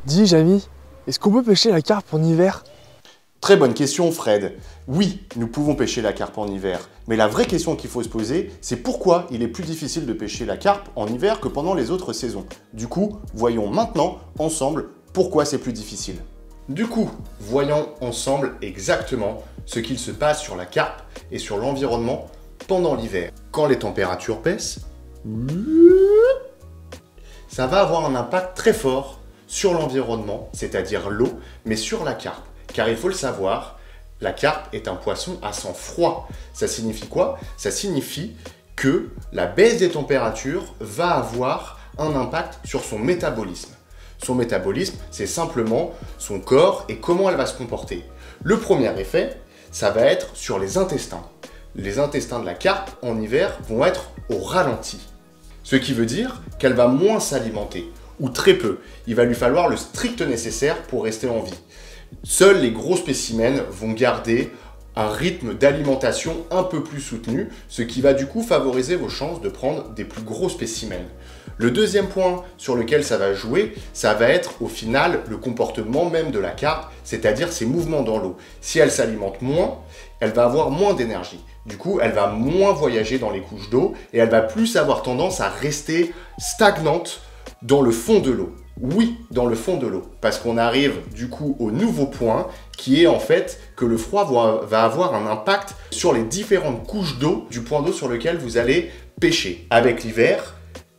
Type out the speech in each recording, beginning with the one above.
Dis, Jamy, est-ce qu'on peut pêcher la carpe en hiver? Très bonne question, Fred. Oui, nous pouvons pêcher la carpe en hiver, mais la vraie question qu'il faut se poser, c'est pourquoi il est plus difficile de pêcher la carpe en hiver que pendant les autres saisons. Du coup, voyons maintenant, ensemble, pourquoi c'est plus difficile. Du coup, voyons ensemble exactement ce qu'il se passe sur la carpe et sur l'environnement pendant l'hiver. Quand les températures baissent, ça va avoir un impact très fort sur l'environnement, c'est-à-dire l'eau, mais sur la carpe. Car il faut le savoir, la carpe est un poisson à sang froid. Ça signifie quoi? Ça signifie que la baisse des températures va avoir un impact sur son métabolisme. Son métabolisme, c'est simplement son corps et comment elle va se comporter. Le premier effet, ça va être sur les intestins. Les intestins de la carpe, en hiver, vont être au ralenti. Ce qui veut dire qu'elle va moins s'alimenter, ou très peu. Il va lui falloir le strict nécessaire pour rester en vie. Seuls les gros spécimens vont garder un rythme d'alimentation un peu plus soutenu, ce qui va du coup favoriser vos chances de prendre des plus gros spécimens. Le deuxième point sur lequel ça va jouer, ça va être au final le comportement même de la carpe, c'est-à-dire ses mouvements dans l'eau. Si elle s'alimente moins, elle va avoir moins d'énergie. Du coup, elle va moins voyager dans les couches d'eau et elle va plus avoir tendance à rester stagnante dans le fond de l'eau. Oui, dans le fond de l'eau, parce qu'on arrive du coup au nouveau point qui est en fait que le froid va avoir un impact sur les différentes couches d'eau du point d'eau sur lequel vous allez pêcher. Avec l'hiver,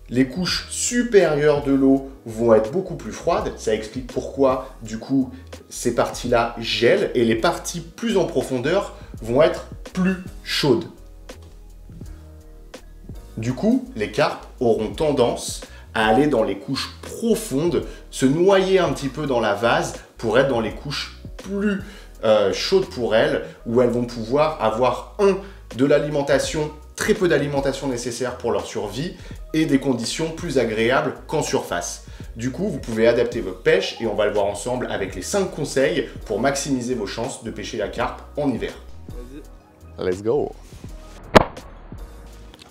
les couches supérieures de l'eau vont être beaucoup plus froides, ça explique pourquoi du coup ces parties-là gèlent et les parties plus en profondeur vont être plus chaudes. Du coup, les carpes auront tendance à aller dans les couches profondes, se noyer un petit peu dans la vase pour être dans les couches plus chaudes pour elles, où elles vont pouvoir avoir de l'alimentation, très peu d'alimentation nécessaire pour leur survie et des conditions plus agréables qu'en surface. Du coup, vous pouvez adapter votre pêche et on va le voir ensemble avec les 5 conseils pour maximiser vos chances de pêcher la carpe en hiver. Let's go!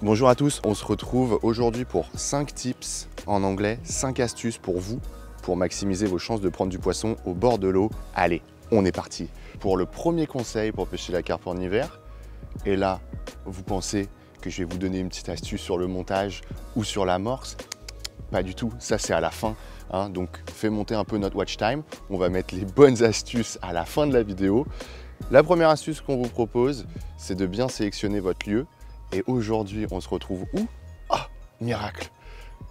Bonjour à tous, on se retrouve aujourd'hui pour 5 tips en anglais, 5 astuces pour vous, pour maximiser vos chances de prendre du poisson au bord de l'eau. Allez, on est parti. Pour le premier conseil pour pêcher la carpe en hiver, et là, vous pensez que je vais vous donner une petite astuce sur le montage ou sur l'amorce? Pas du tout, ça c'est à la fin. Hein, donc fais monter un peu notre watch time. On va mettre les bonnes astuces à la fin de la vidéo. La première astuce qu'on vous propose, c'est de bien sélectionner votre lieu. Et aujourd'hui, on se retrouve où? Ah, miracle!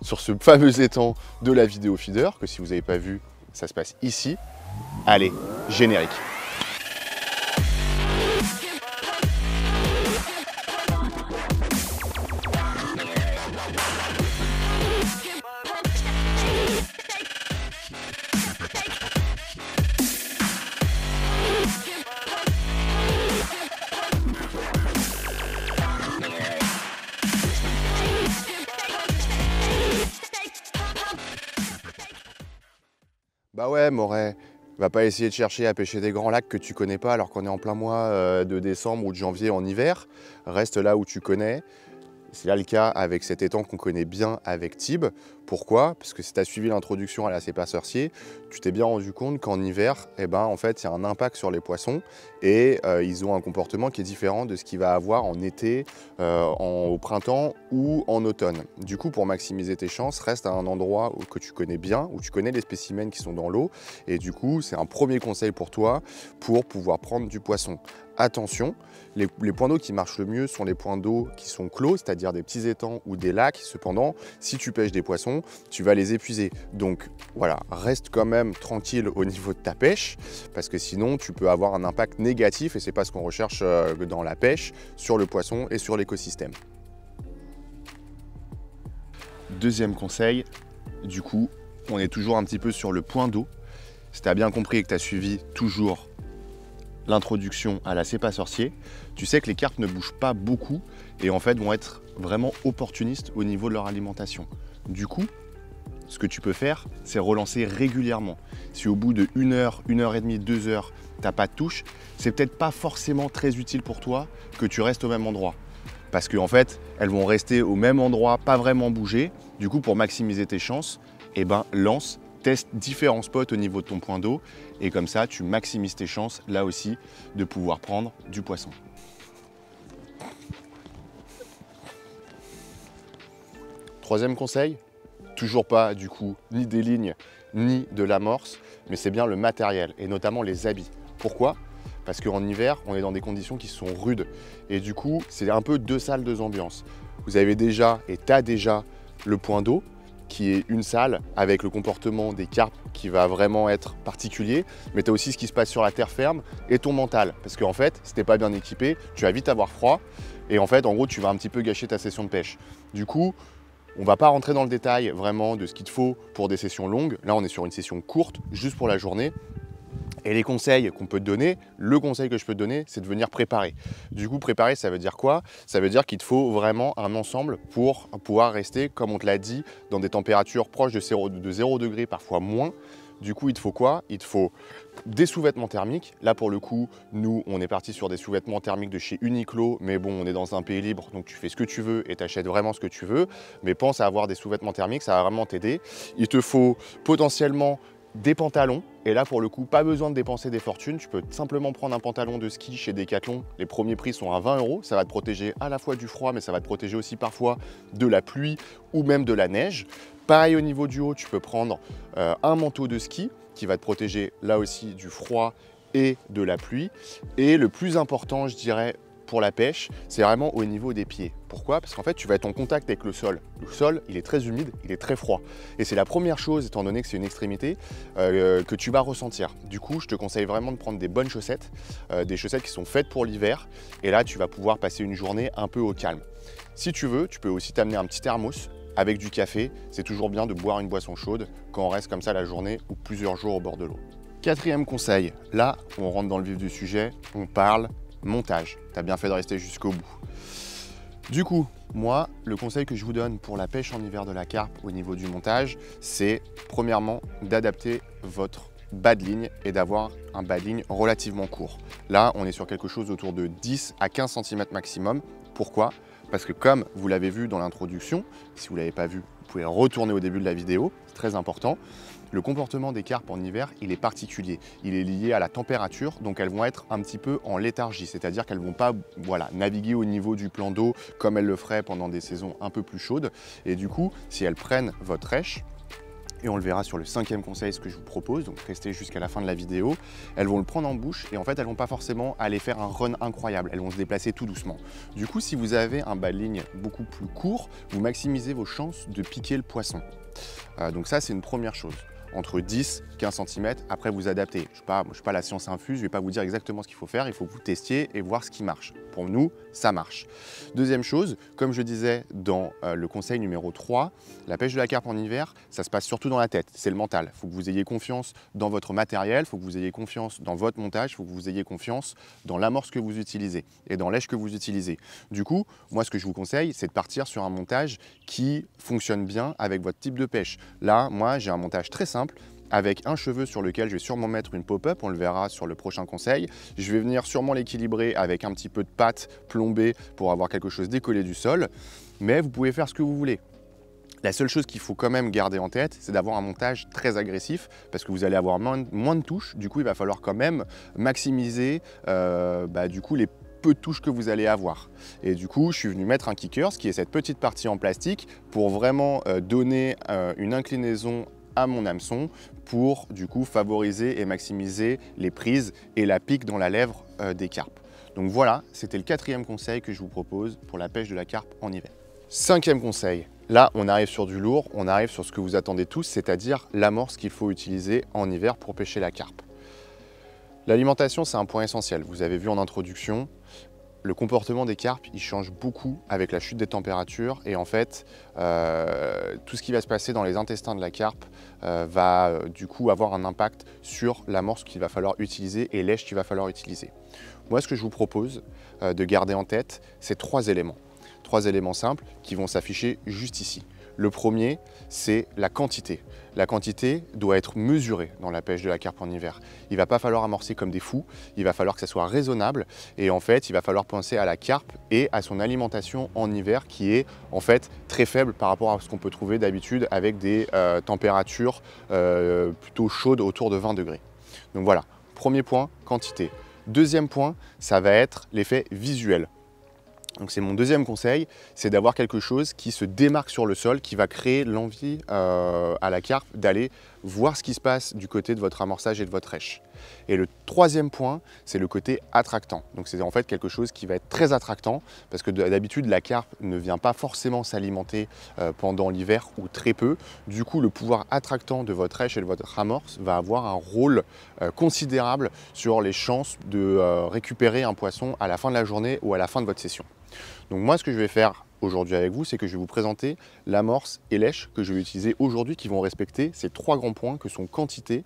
Sur ce fameux étang de la vidéo feeder, que si vous n'avez pas vu, ça se passe ici. Allez, générique! Bah ouais, Moret, va pas essayer de chercher à pêcher des grands lacs que tu connais pas alors qu'on est en plein mois de décembre ou de janvier en hiver. Reste là où tu connais. C'est là le cas avec cet étang qu'on connaît bien avec Tib. Pourquoi? Parce que si tu as suivi l'introduction à la CEPA sorcier, tu t'es bien rendu compte qu'en hiver, en fait, il y a un impact sur les poissons et ils ont un comportement qui est différent de ce qu'il va avoir en été, au printemps ou en automne. Du coup, pour maximiser tes chances, reste à un endroit que tu connais bien, où tu connais les spécimens qui sont dans l'eau. Et du coup, c'est un premier conseil pour toi pour pouvoir prendre du poisson. Attention, les points d'eau qui marchent le mieux sont les points d'eau qui sont clos, c'est-à-dire des petits étangs ou des lacs. Cependant, si tu pêches des poissons, tu vas les épuiser. Donc voilà, reste quand même tranquille au niveau de ta pêche, parce que sinon tu peux avoir un impact négatif, et c'est pas ce qu'on recherche dans la pêche, sur le poisson et sur l'écosystème. Deuxième conseil, du coup, on est toujours un petit peu sur le point d'eau. Si tu as bien compris et que tu as suivi toujours l'introduction à la CEPA sorcier, tu sais que les carpes ne bougent pas beaucoup et en fait vont être vraiment opportunistes au niveau de leur alimentation. Du coup, ce que tu peux faire, c'est relancer régulièrement. Si au bout de 1 heure, 1 heure et demie, 2 heures, tu n'as pas de touche, c'est peut-être pas forcément très utile pour toi que tu restes au même endroit. Parce qu'en fait, elles vont rester au même endroit, pas vraiment bouger. Du coup, pour maximiser tes chances, lance Teste différents spots au niveau de ton point d'eau et comme ça, tu maximises tes chances, là aussi, de pouvoir prendre du poisson. Troisième conseil, toujours pas du coup ni des lignes ni de l'amorce, mais c'est bien le matériel et notamment les habits. Pourquoi? Parce qu'en hiver, on est dans des conditions qui sont rudes et du coup, c'est un peu deux salles, deux ambiances. Vous avez déjà et tu as déjà le point d'eau qui est une salle avec le comportement des carpes qui va vraiment être particulier, mais tu as aussi ce qui se passe sur la terre ferme et ton mental. Parce qu'en fait, si tu n'es pas bien équipé, tu vas vite avoir froid et en fait, en gros, tu vas un petit peu gâcher ta session de pêche. Du coup, on ne va pas rentrer dans le détail vraiment de ce qu'il te faut pour des sessions longues. Là, on est sur une session courte, juste pour la journée. Et les conseils qu'on peut te donner, le conseil que je peux te donner, c'est de venir préparer. Du coup, préparer, ça veut dire quoi? Ça veut dire qu'il te faut vraiment un ensemble pour pouvoir rester, comme on te l'a dit, dans des températures proches de 0 degré, parfois moins. Du coup, il te faut quoi? Il te faut des sous-vêtements thermiques. Là, pour le coup, nous, on est parti sur des sous-vêtements thermiques de chez Uniqlo, mais bon, on est dans un pays libre, donc tu fais ce que tu veux et tu achètes vraiment ce que tu veux. Mais pense à avoir des sous-vêtements thermiques, ça va vraiment t'aider. Il te faut potentiellement des pantalons, et là pour le coup pas besoin de dépenser des fortunes, tu peux simplement prendre un pantalon de ski chez Decathlon, les premiers prix sont à 20 €, ça va te protéger à la fois du froid mais ça va te protéger aussi parfois de la pluie ou même de la neige. Pareil au niveau du haut, tu peux prendre un manteau de ski qui va te protéger là aussi du froid et de la pluie, et le plus important je dirais pour la pêche, c'est vraiment au niveau des pieds. Pourquoi? Parce qu'en fait, tu vas être en contact avec le sol. Le sol, il est très humide, il est très froid. Et c'est la première chose, étant donné que c'est une extrémité, que tu vas ressentir. Du coup, je te conseille vraiment de prendre des bonnes chaussettes, des chaussettes qui sont faites pour l'hiver. Et là, tu vas pouvoir passer une journée un peu au calme. Si tu veux, tu peux aussi t'amener un petit thermos avec du café. C'est toujours bien de boire une boisson chaude quand on reste comme ça la journée ou plusieurs jours au bord de l'eau. Quatrième conseil, là, on rentre dans le vif du sujet, on parle montage. Tu as bien fait de rester jusqu'au bout. Du coup, moi, le conseil que je vous donne pour la pêche en hiver de la carpe au niveau du montage, c'est premièrement d'adapter votre bas de ligne et d'avoir un bas de ligne relativement court. Là, on est sur quelque chose autour de 10 à 15 cm maximum. Pourquoi? Parce que comme vous l'avez vu dans l'introduction, si vous ne l'avez pas vu, vous pouvez retourner au début de la vidéo, c'est très important. Le comportement des carpes en hiver, il est particulier. Il est lié à la température, donc elles vont être un petit peu en léthargie, c'est-à-dire qu'elles ne vont pas naviguer au niveau du plan d'eau comme elles le feraient pendant des saisons un peu plus chaudes. Et du coup, si elles prennent votre rêche, et on le verra sur le cinquième conseil, ce que je vous propose, donc restez jusqu'à la fin de la vidéo, elles vont le prendre en bouche et en fait elles vont pas forcément aller faire un run incroyable, elles vont se déplacer tout doucement. Du coup, si vous avez un bas de ligne beaucoup plus court, vous maximisez vos chances de piquer le poisson. Donc ça, c'est une première chose. Entre 10 et 15 cm, après vous adaptez. Je ne suis pas la science infuse, je ne vais pas vous dire exactement ce qu'il faut faire, il faut que vous testiez et voir ce qui marche. Pour nous, ça marche. Deuxième chose, comme je disais dans le conseil numéro 3, la pêche de la carpe en hiver, ça se passe surtout dans la tête, c'est le mental. Il faut que vous ayez confiance dans votre matériel, il faut que vous ayez confiance dans votre montage, il faut que vous ayez confiance dans l'amorce que vous utilisez et dans l'èche que vous utilisez. Du coup, moi ce que je vous conseille, c'est de partir sur un montage qui fonctionne bien avec votre type de pêche. Là, moi j'ai un montage très simple, avec un cheveu sur lequel je vais sûrement mettre une pop-up, on le verra sur le prochain conseil. Je vais venir sûrement l'équilibrer avec un petit peu de pâte plombée pour avoir quelque chose décollé du sol, mais vous pouvez faire ce que vous voulez. La seule chose qu'il faut quand même garder en tête, c'est d'avoir un montage très agressif parce que vous allez avoir moins de touches, du coup il va falloir quand même maximiser du coup les peu de touches que vous allez avoir. Et du coup, je suis venu mettre un kicker, qui est cette petite partie en plastique, pour vraiment donner une inclinaison à mon hameçon pour du coup favoriser et maximiser les prises et la pique dans la lèvre des carpes. Donc voilà, c'était le quatrième conseil que je vous propose pour la pêche de la carpe en hiver. Cinquième conseil, là on arrive sur du lourd, on arrive sur ce que vous attendez tous, c'est-à-dire l'amorce qu'il faut utiliser en hiver pour pêcher la carpe. L'alimentation, c'est un point essentiel. Vous avez vu en introduction, le comportement des carpes, il change beaucoup avec la chute des températures et en fait, tout ce qui va se passer dans les intestins de la carpe va du coup avoir un impact sur l'amorce qu'il va falloir utiliser et l'èche qu'il va falloir utiliser. Moi, ce que je vous propose de garder en tête, c'est trois éléments. Trois éléments simples qui vont s'afficher juste ici. Le premier, c'est la quantité. La quantité doit être mesurée dans la pêche de la carpe en hiver. Il ne va pas falloir amorcer comme des fous, il va falloir que ça soit raisonnable et en fait, il va falloir penser à la carpe et à son alimentation en hiver qui est en fait très faible par rapport à ce qu'on peut trouver d'habitude avec des températures plutôt chaudes autour de 20 degrés. Donc voilà, premier point, quantité. Deuxième point, ça va être l'effet visuel. Donc c'est mon deuxième conseil, c'est d'avoir quelque chose qui se démarque sur le sol, qui va créer l'envie à la carpe d'aller voir ce qui se passe du côté de votre amorçage et de votre rêche. Et le troisième point, c'est le côté attractant. Donc c'est en fait quelque chose qui va être très attractant parce que d'habitude la carpe ne vient pas forcément s'alimenter pendant l'hiver ou très peu. Du coup, le pouvoir attractant de votre rêche et de votre amorce va avoir un rôle considérable sur les chances de récupérer un poisson à la fin de la journée ou à la fin de votre session. Donc moi, ce que je vais faire aujourd'hui avec vous, c'est que je vais vous présenter l'amorce et lèche que je vais utiliser aujourd'hui qui vont respecter ces trois grands points que sont quantité,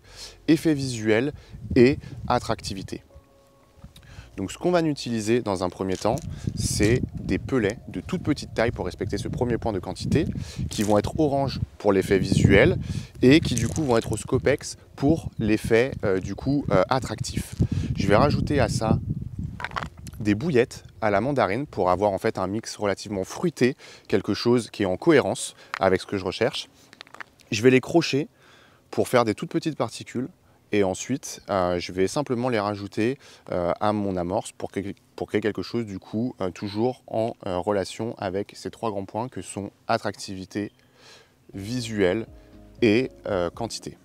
effet visuel et attractivité. Donc ce qu'on va utiliser dans un premier temps, c'est des pelets de toute petite taille pour respecter ce premier point de quantité, qui vont être orange pour l'effet visuel et qui du coup vont être au Scopex pour l'effet attractif. Je vais rajouter à ça des bouillettes à la mandarine pour avoir en fait un mix relativement fruité, quelque chose qui est en cohérence avec ce que je recherche. Je vais les crocher pour faire des toutes petites particules et ensuite je vais simplement les rajouter à mon amorce pour créer quelque chose du coup toujours en relation avec ces trois grands points que sont attractivité, visuel et quantité.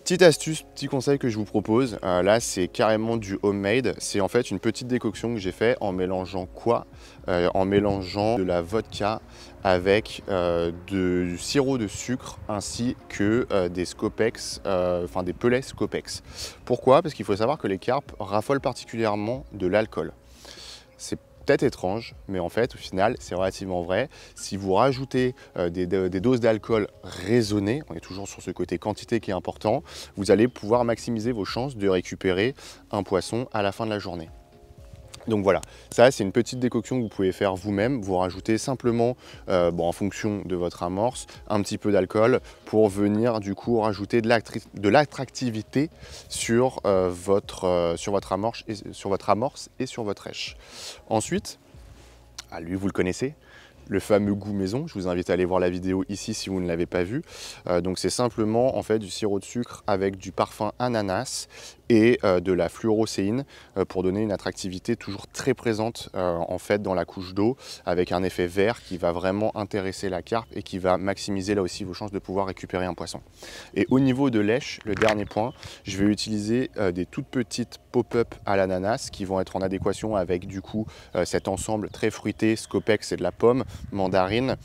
Petite astuce, petit conseil que je vous propose, là c'est carrément du homemade, c'est en fait une petite décoction que j'ai fait en mélangeant quoi? En mélangeant de la vodka avec du sirop de sucre ainsi que des Scopex, enfin des pelets Scopex. Pourquoi? Parce qu'il faut savoir que les carpes raffolent particulièrement de l'alcool. C'est peut-être étrange, mais en fait, au final, c'est relativement vrai. Si vous rajoutez des doses d'alcool raisonnées, on est toujours sur ce côté quantité qui est important, vous allez pouvoir maximiser vos chances de récupérer un poisson à la fin de la journée. Donc voilà, ça c'est une petite décoction que vous pouvez faire vous-même. Vous rajoutez simplement, en fonction de votre amorce, un petit peu d'alcool pour venir du coup rajouter de l'attractivité sur votre amorce et sur votre rêche. Ensuite, lui vous le connaissez, le fameux goût maison. Je vous invite à aller voir la vidéo ici si vous ne l'avez pas vu. Donc c'est simplement en fait du sirop de sucre avec du parfum ananas et de la fluorocéine pour donner une attractivité toujours très présente en fait dans la couche d'eau avec un effet vert qui va vraiment intéresser la carpe et qui va maximiser là aussi vos chances de pouvoir récupérer un poisson. Et au niveau de lèche, le dernier point, je vais utiliser des toutes petites pop-up à l'ananas qui vont être en adéquation avec du coup cet ensemble très fruité, Scopex et de la pomme, mandarine,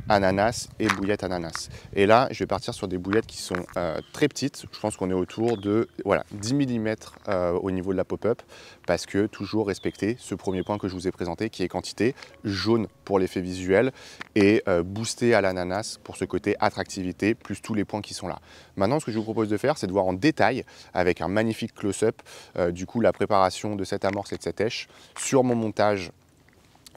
ananas et bouillette ananas. Et là, je vais partir sur des bouillettes qui sont très petites. Je pense qu'on est autour de 10 mm au niveau de la pop-up parce que toujours respecter ce premier point que je vous ai présenté qui est quantité, jaune pour l'effet visuel et boosté à l'ananas pour ce côté attractivité plus tous les points qui sont là. Maintenant, ce que je vous propose de faire, c'est de voir en détail avec un magnifique close-up du coup la préparation de cette amorce et de cette èche sur mon montage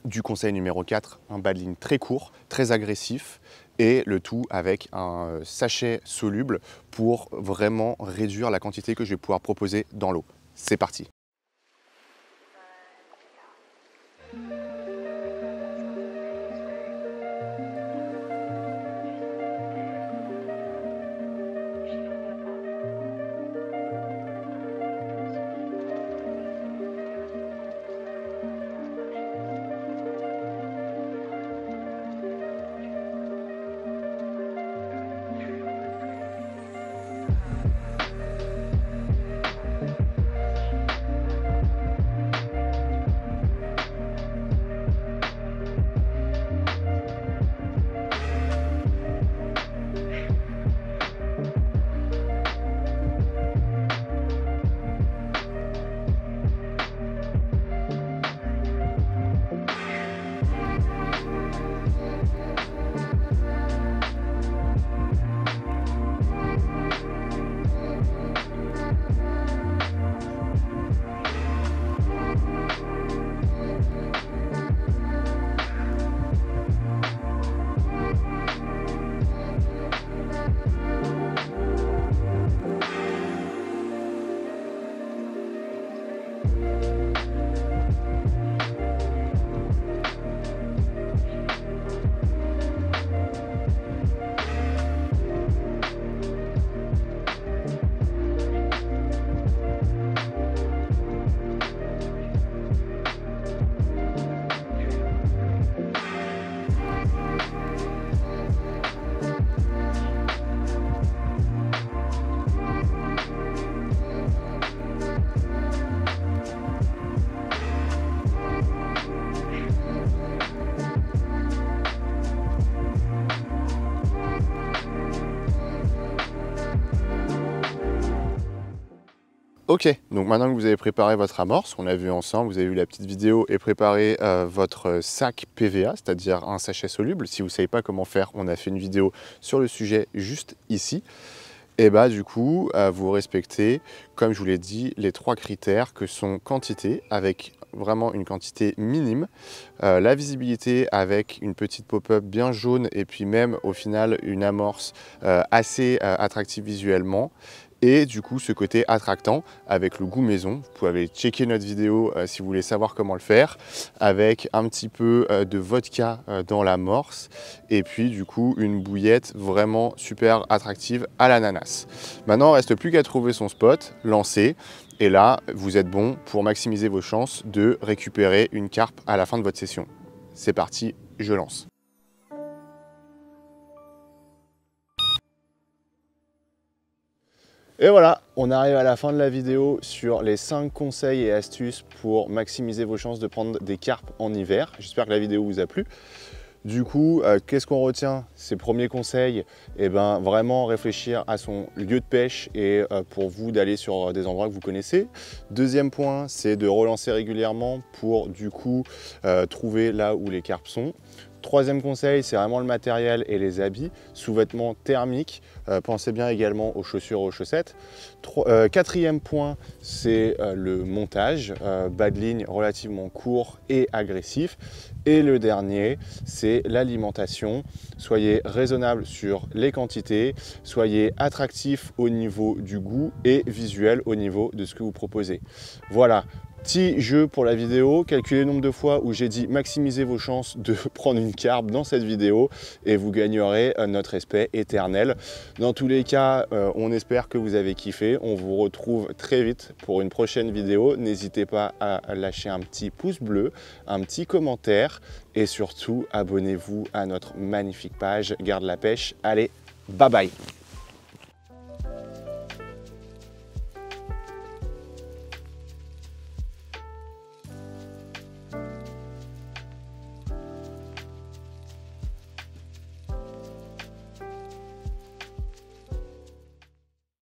du conseil numéro 4, un bas de ligne très court, très agressif et le tout avec un sachet soluble pour vraiment réduire la quantité que je vais pouvoir proposer dans l'eau. C'est parti! Ok, donc maintenant que vous avez préparé votre amorce, on l'a vu ensemble, vous avez vu la petite vidéo et préparé votre sac PVA, c'est-à-dire un sachet soluble. Si vous ne savez pas comment faire, on a fait une vidéo sur le sujet juste ici. Et bah du coup, vous respectez, comme je vous l'ai dit, les 3 critères que sont quantité, avec vraiment une quantité minime, la visibilité avec une petite pop-up bien jaune et puis même au final une amorce assez attractive visuellement. Et du coup, ce côté attractant avec le goût maison. Vous pouvez aller checker notre vidéo si vous voulez savoir comment le faire, avec un petit peu de vodka dans l'amorce et puis du coup une bouillette vraiment super attractive à l'ananas. Maintenant, il ne reste plus qu'à trouver son spot, lancer. Et là, vous êtes bon pour maximiser vos chances de récupérer une carpe à la fin de votre session. C'est parti, je lance. Et voilà, on arrive à la fin de la vidéo sur les 5 conseils et astuces pour maximiser vos chances de prendre des carpes en hiver. J'espère que la vidéo vous a plu. Du coup, qu'est-ce qu'on retient? Ces premiers conseils, vraiment réfléchir à son lieu de pêche et pour vous d'aller sur des endroits que vous connaissez. Deuxième point, c'est de relancer régulièrement pour du coup trouver là où les carpes sont. Troisième conseil, c'est vraiment le matériel et les habits, sous-vêtements thermiques. Pensez bien également aux chaussures, aux chaussettes. Quatrième point, c'est le montage, bas de ligne relativement court et agressif. Et le dernier, c'est l'alimentation. Soyez raisonnable sur les quantités, soyez attractif au niveau du goût et visuel au niveau de ce que vous proposez. Voilà. Petit jeu pour la vidéo, calculez le nombre de fois où j'ai dit maximiser vos chances de prendre une carpe dans cette vidéo et vous gagnerez notre respect éternel. Dans tous les cas, on espère que vous avez kiffé. On vous retrouve très vite pour une prochaine vidéo. N'hésitez pas à lâcher un petit pouce bleu, un petit commentaire et surtout abonnez-vous à notre magnifique page Garde la pêche. Allez, bye bye!